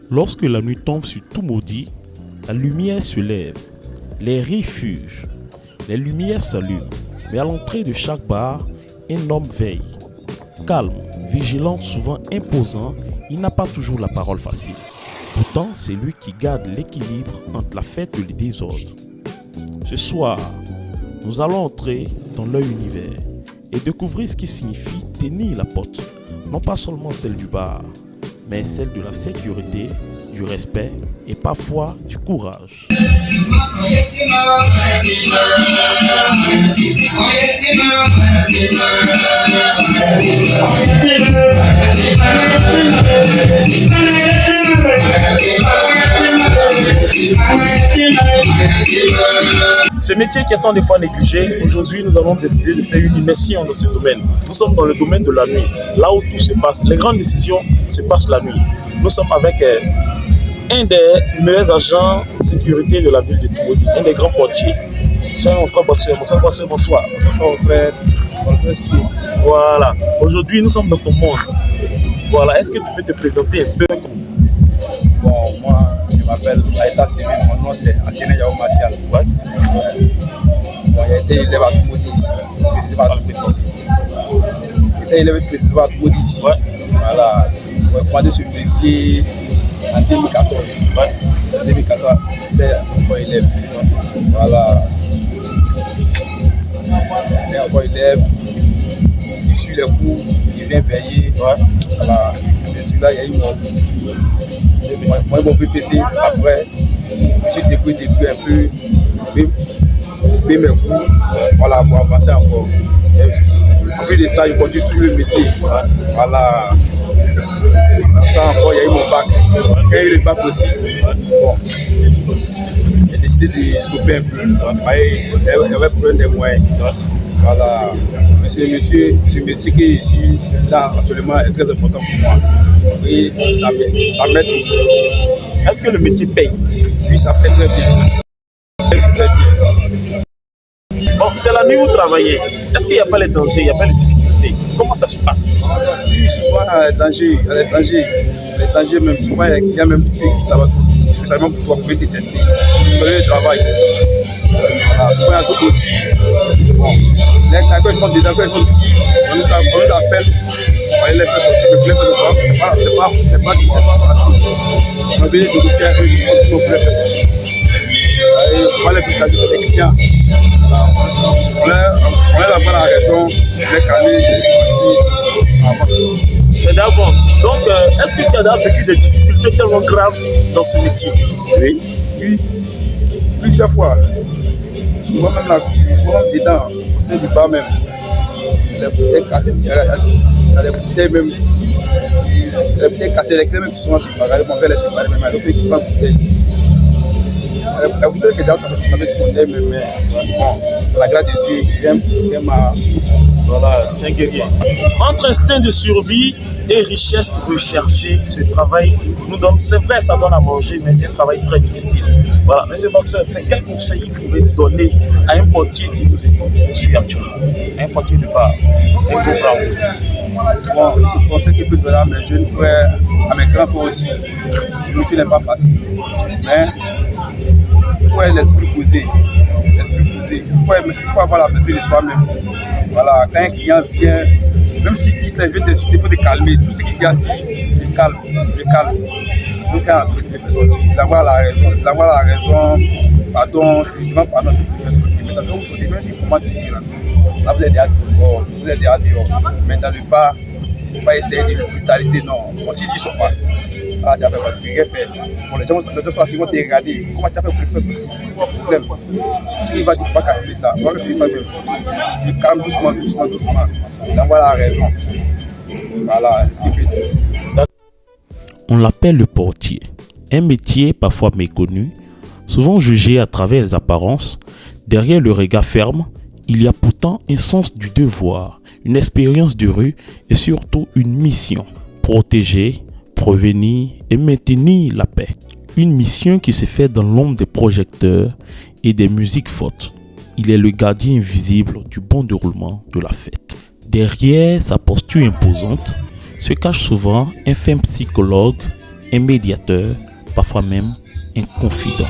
Lorsque la nuit tombe sur tout maudit, la lumière se lève, les rires fugent, les lumières s'allument, mais à l'entrée de chaque bar, un homme veille. Calme, vigilant, souvent imposant, il n'a pas toujours la parole facile. Pourtant, c'est lui qui garde l'équilibre entre la fête et le désordre. Ce soir, nous allons entrer dans leur univers et découvrir ce qui signifie tenir la porte, non pas seulement celle du bar, mais celle de la sécurité, du respect et parfois du courage. Ce métier qui est tant des fois négligé, aujourd'hui nous avons décidé de faire une immersion dans ce domaine. Nous sommes dans le domaine de la nuit, là où tout se passe. Les grandes décisions se passent la nuit. Nous sommes avec un des meilleurs agents de sécurité de la ville de Toumoudi, un des grands portiers. C'est mon frère Boxer. Mon frère Boxer, bonsoir. Bonsoir mon frère. Voilà. Aujourd'hui nous sommes dans ton monde. Voilà. Est-ce que tu peux te présenter un peu? Bon, moi, je m'appelle Aïta Civil, mon nom c'est Assine Yao Martial. Bon, j'ai été élevé à Toumoudi ici, précisément à Toumoudi ici. J'ai été élevé précisément à Toumoudi ici. Voilà. J'ai commandé sur le métier en 2014. En 2014, j'étais encore élève. Voilà. J'étais encore élève. Je suis les cours, je viens veiller. Voilà. Je suis là, il y a eu mon BPC. Après, je suis débrouillé un peu, mes cours, voilà, pour avancer encore. En plus de ça, je continue toujours le métier. Voilà. Dans ça encore, il y a eu mon bac. Quand il y a eu le bac aussi, bon, j'ai décidé de stopper un peu. Il y avait problème des moyens. Voilà. Mais c'est le métier qui est ici, là, actuellement, est très important pour moi. Et ça m'aide. Est-ce que le métier paye? Oui, ça paye très bien. Bon, c'est la nuit où vous travaillez. Est-ce qu'il n'y a pas les dangers, il n'y a pas les difficultés? Comment ça se passe? Oui, souvent, il y a des dangers. Les dangers, même souvent, il y a même des petits qui travaillent spécialement pour toi, pour te tester. Pour le travail. Voilà, souvent, il y a d'autres aussi. Bon, quand ils sont dedans, quand ils sont petits, on nous appelle, on les fait sortir. C'est pas facile. On a obligé de négocier avec eux pour les faire sortir. On les plus des clients. On les apprend la raison, les calmer. C'est d'accord. Donc, est-ce que tu as vécu des difficultés tellement graves dans ce métier? Oui, plusieurs fois. Souvent même là, dedans, au sein du bar même, les bouteilles cassées, il y a des bouteilles même, les bouteilles cassées, les clés même qui sont séparées, on fait les séparer même, avec qui prend bouteille. La bouteille qui est dans la secondaire, mais bon, la grâce de Dieu, il m'a. Voilà, un guerrier. Entre instinct de survie et richesse recherchée, ce travail nous donne, c'est vrai, ça donne à manger, mais c'est un travail très difficile. Voilà, monsieur Boxer, c'est quel conseil vous pouvez donner à un portier qui nous écoute actuellement, un portier de bar, un gros bravo? Bon, ce conseil que je peux donner à mes jeunes frères, à mes grands frères aussi, ce métier n'est pas facile, mais il faut avoir l'esprit posé. Il faut avoir la maîtrise de soi-même. Voilà, quand un client vient, même s'il dit qu'il veut t'insulter, il faut te calmer. Tout ce qu'il t'a dit, le calme. Donc, quand il te fait sortir, il avoir la raison, pardon, il demande pardon, il te fait sortir. Mais quand vous sortez, même s'il commande de dire là, vous êtes déjà dehors. Mais dans le bar, il ne faut pas essayer de le brutaliser, non. On s'y dit son pas. Ah, tu as fait votre fait. Bon, les gens sont assis, vont te regarder. Comment tu as fait pour le faire ce problème? Tout ce qu'il va dire, il ne faut pas calculer ça. On va calculer ça même. Il calme doucement. Il envoie la raison. Voilà ce qu'il peut dire. On l'appelle le portier. Un métier parfois méconnu, souvent jugé à travers les apparences. Derrière le regard ferme, il y a pourtant un sens du devoir, une expérience de rue et surtout une mission. Protéger, prévenir et maintenir la paix. Une mission qui se fait dans l'ombre des projecteurs et des musiques fortes. Il est le gardien invisible du bon déroulement de la fête. Derrière sa posture imposante se cache souvent un fin psychologue, un médiateur, parfois même un confident.